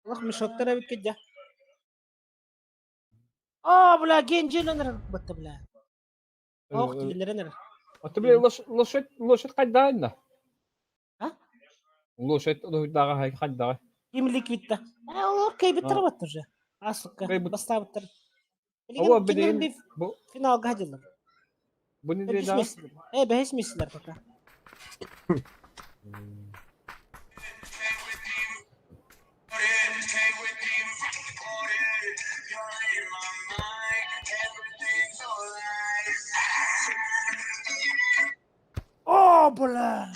Allah müşottara bitkide. Aa bula gencelenir battı bula. Awuk tigilerenir. Отбе лошадь кайдаана. Ha? Лошадь дага хай кайдага. Kimlik bitti. Okey bitti Ha. battı. Asıkka. Bey bu Basta bitti. ava Bilgin bedin bir bu final gacılar. bunu Behiş da. mesler. Behiş mesler kaka. Oh bula.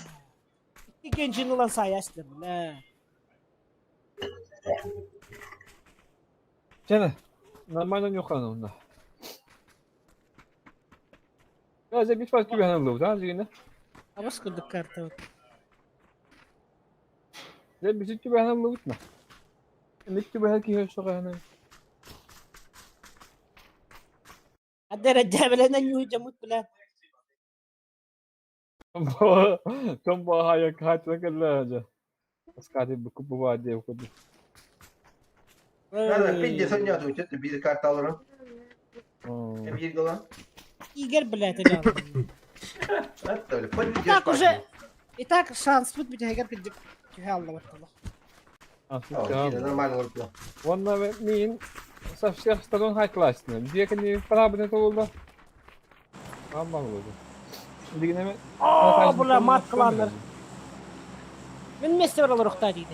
İki gencin olan sayesinde bula. Cana. Normalden yok anında. Ya ze bir fark gibi hanım da yine. Abas kırdık kartı. Ze bir gibi hanım da bitme. Mikti bu herki hoş hanım. Hadi recabelenden yuhcamut bula. Tom bu hayak hatına kadar aja. Askadi bu vadi okudu. Nerede? Bir de sen yazıyor. Çetin bir kart alırım. Hem bir dolan. İger bula tecavüz. Hatta öyle. Pın bir Так уже. И так шанс тут bir heger kırdık. Tühe Allah bakalım. Tamam. Yine normal olur bu. Wanna ve min совсем сторон high class ne? Dia kan ni problem tu lah. Tambah lu. Digine mi? Aa bula mat kılanlar. Ben mesleğe olarak da değil.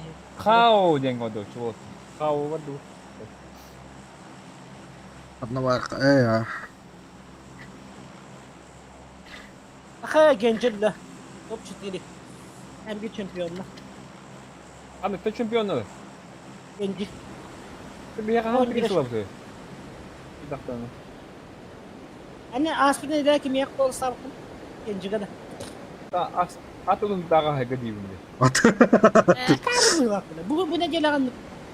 Kau jeng odo chuo. Kau wadu. Adına bak ya. Aha gencille. Top ciddi. Hem bir şampiyonla. Ano to championlar. Genci. Biar kan 11 pikir sulap tu. Tidak tahu. Hani aslında da kim yak olsa bakın. Genci kadar. Tak atau tu darah harga diri dia. Karı bak bula. Bu ne gelen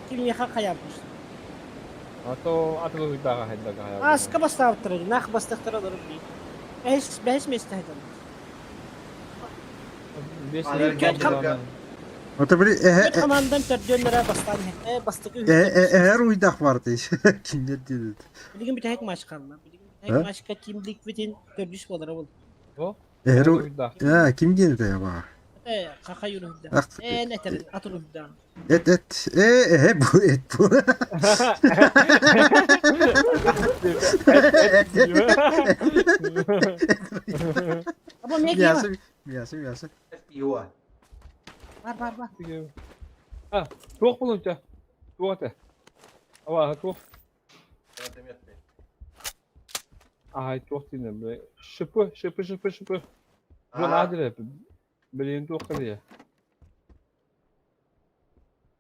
kim yak kayapmış. Atau tu darah harga. Aska basta avtırır. Nak basta avtırır. Beş mesleğe. Biasa kanka. Otabili Bir komandan perdönlere bastan. Bastık. her uydak vardı. Kim ne dedi? Bilgin bir tek maç kalma. Bilgin bir tek He? maç Team Liquid'in gördüğüş olarak oldu. Oh. Her Uydak. ya kim geldi ya bak. Kaka yürü hüdden. Ah. Ne terin atır hüdden. Et. Bu et bu. Ama meki var. Miyası. Yuva. Var. Ah, tuh pun tu. Tuh tu. Awak tuh. Ah, tuh sini bre. Şıpı. Bu nadir hep. Beliin tuh kali ya.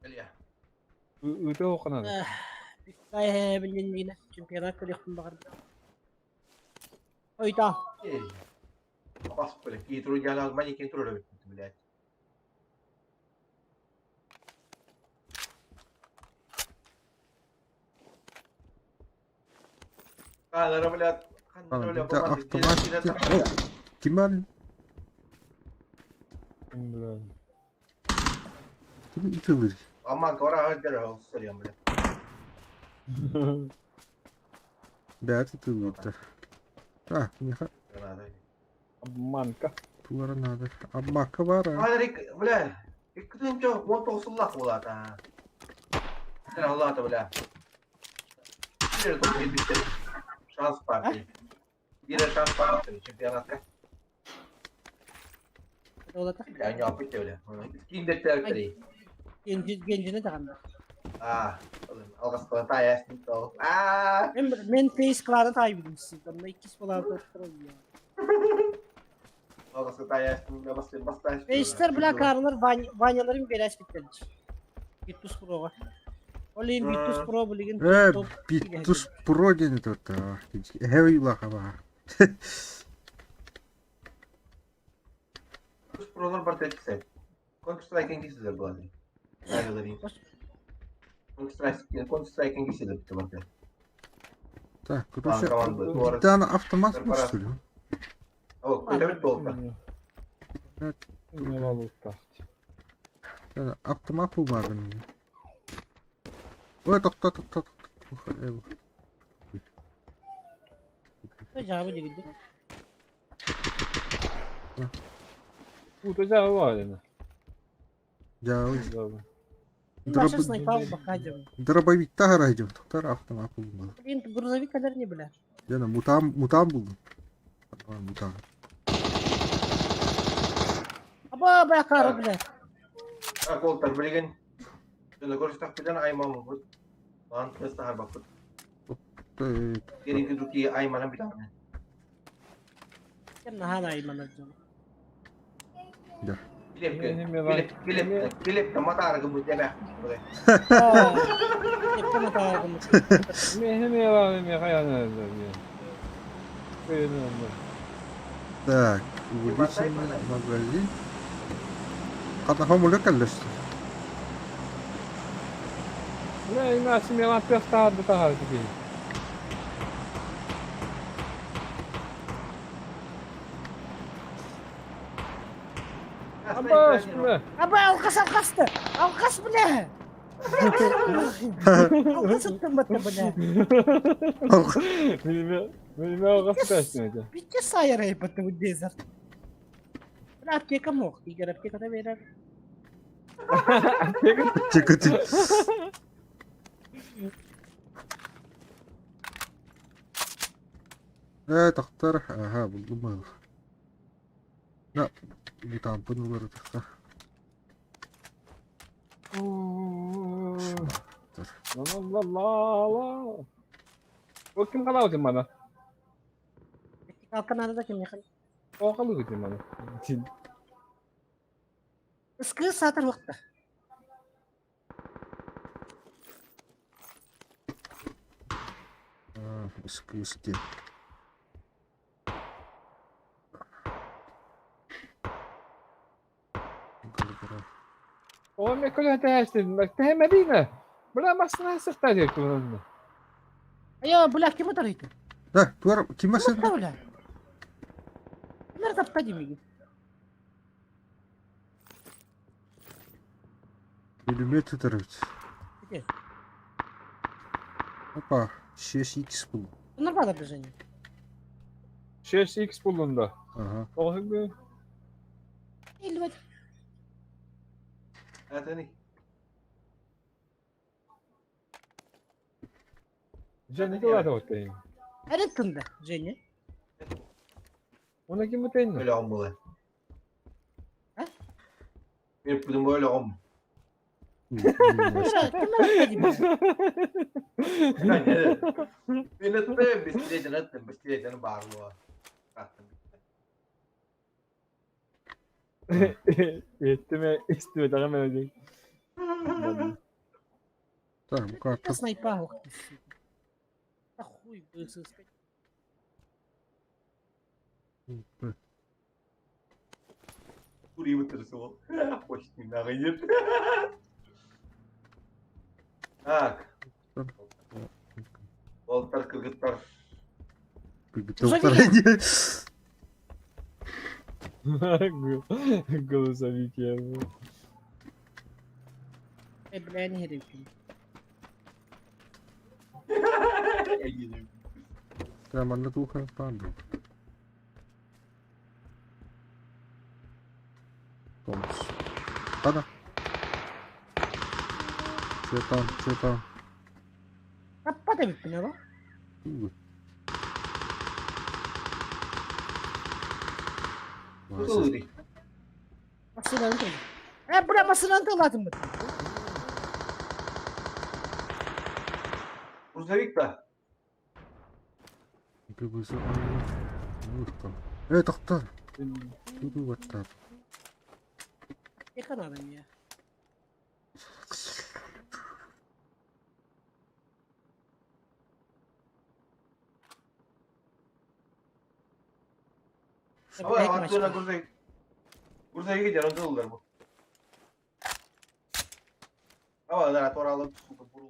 Gel. Itu o kana. Kaya bilin yine. Şampiyonlar kadar yakın bakar. Oyda. Bas böyle. Kitru gel al. Mani kitru da bitti. Bilet. Kanlara bilet. Kanlara öyle yapamaz. Kim var? Bulan. Kim itu? Aman kora harcar o söylüyorum bile. Berarti itu gitu. Ah, ini kan Aman kah? tuaran ada. Amma kabara. Hadi bile. İklim çok motosullah bulat ha. Sen Allah da bile. Bir top bitti. Şans parti. Bir şans parti. Şampiyonat. Ola tak. Yani yapıp öyle. Kim de terkleri. Gencine de kandı. Algas kota ya itu. Men face kları tayyibim sizden. Ama ikisi falan da oturuyor. Algas kota ya itu basta. Face'ler bile karlar vanyaların biraz bitmiş. Virtus Pro'ga. Olin Virtus Pro bu ligin top. Bitus Pro deni tuh. Heavy lah apa. Terus prolar berteksi. Counter Strike'in kisi de bu arada. Nerede değil. Counter Strike'in kisi de bitti bak. Так, короче, команда. да, автомат что ли? O öyle bir doldu. Ne valuta. Да, автомат bulmadım. Ой, так. Acaba ne gidiyor? Tutacağı var yani. Жау. Başka Дробы- sniper bakacağım. Дробовик-та гаражым. Тоқтар автомат bulmadı. Ben грузовик kadar ne bilir? Yana mutan buldum. Tamam mutan. Aba bakar bilir. Ha koltar bilgin. Şöyle görüştük bir tane ayman bu. Lan nasıl har bakıp. Gerekli Türkiye aymanın bir tane. Kan hala iman alacağım. Filip de matar kebut ya. Aa. Yakın tarafım. Hem yalan hem kayanlar. Beğenmem. Так, увеличим магазин. Katafa mulai kallaştı. Ne nasıl yalan testardı daha gibi. Ama şimdi. Aba alkas alkastı. Alkas bile. Alkas attım battı bile. Bilmiyorum nasıl başlayacak. Bitti sayarı battı bu desert. Ben apteka mı? İlk apteka da verir. Çıkıtı. Doktor. Aha buldum ben. Ya bu tampon olur doktor. Allah. O kim kalıyor bana? Kalkan arada kim yakın? O kalıyor bana. Iskı satar vakti. Iski. O me kolay tehsin. Bak tehmedine. Bulamazsın nasıl tajek bunu. Ayo bulak kim otarıydı? Da, tuar kim masih? Kim bulak? Nerede aptacı mı? Пулемет оторвать. Где? Опа, 6x был. Bunlar bağlı движение. 6x bulundu. Ага. Oldu. İlvet. Ha seni. Cennet var ortaya. Erittinde Jenny. Ona kim mutlu? Böyle olmalı. Ha? Bir pudum böyle olmalı. Bunlar kim aptacı mı? Ben etmem, bisikleten bağırma. Yetti mi? İstiyor da hemen ödeyecek. Так, bu kartı. Ya sniper vakti. Ah huy bırsız. Kurayı bitirsin o. Hoş değil, ne gayet. Tak. Voltar kırgıtlar. Doktor. Голосовик я. Bля не herifim. Tamam da tuhan pandu. Thomas. Ana. Şeytan. Apa da bitti ne var? Kuri. Masılan tıl. Bırak masılan tıl atın mı? Грузовик da. Doktor. Tudu WhatsApp. Yakan adam ya. Ama aklına грузовик. Грузовик'e canım dolular bu. Ama da toralı tutup burul.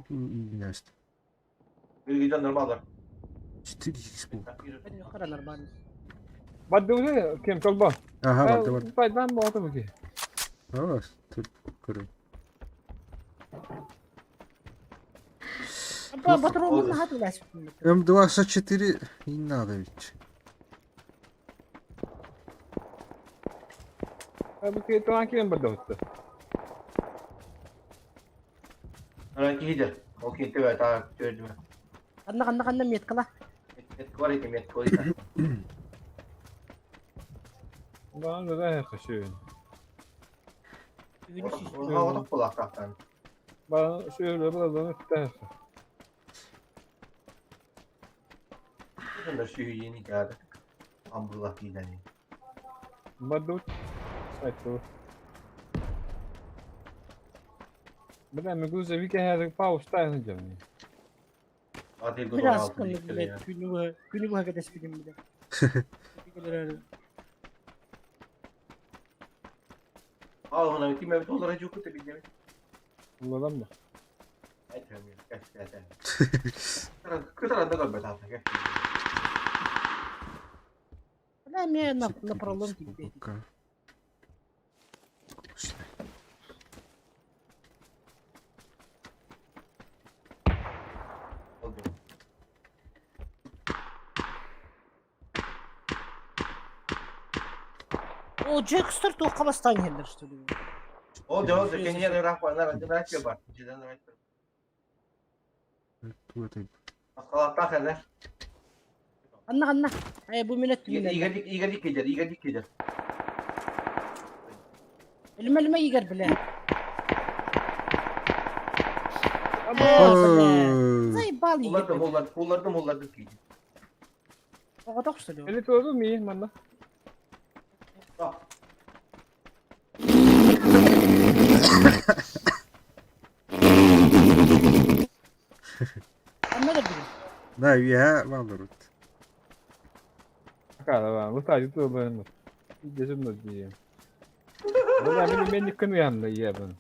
İğneşti. Bir canım alır. 4x bu. Hadi yukarı normal. Badde öyle kim kalba? Aha var. Baydan mı oldu bu ki? Evet. Dur. Патронын хат үләсіп білмек. М24 не надо ведь. Bu kıyıtılan kimin burada oldu? Öğrenci gider. O kenti ve daha gördüm. Қанда меткала. Metki var idi, metki var idi. Bana da daha yakışıyor. Havada kulaktan. Bana şöyle buradan istersen. Bugün de şu yeni geldi. Hamburger gider. Badut. Saçma. Ben mi güzel bir kere pausta yapacağım. Adil Gudon Biraz altını sıkıldı yıktırıyor. bile. Günü bu arkadaş bilim bile. Al ona bir time dolara cuku tabii değil mi? Bunlardan mı? Etmiyorum. Gerçekten. Kıtaran da kalmadı hatta. لا мне на пролом тебе. Пока. Işte. Oldu. О, Джекстер тоққа бастан келдір, что ли. O diyor ki kendine de rakı var. Nerede yapıyor? Cidden rakı. Bu это. Askalattan kadar. Қанна. Бұл минет түгенде. İyigedik gider. Ілме егер біле. Ой. Заебал егер. Kullardım ki. Оғатақ, что ли. Eli doğru mu iyi bana? Bak. Қанна да біле. Да, я Valorant. Cara, va, bu sadece doğru benim. Gözüm de diyeyim. Bu da benim yıkın yanında iyi ben.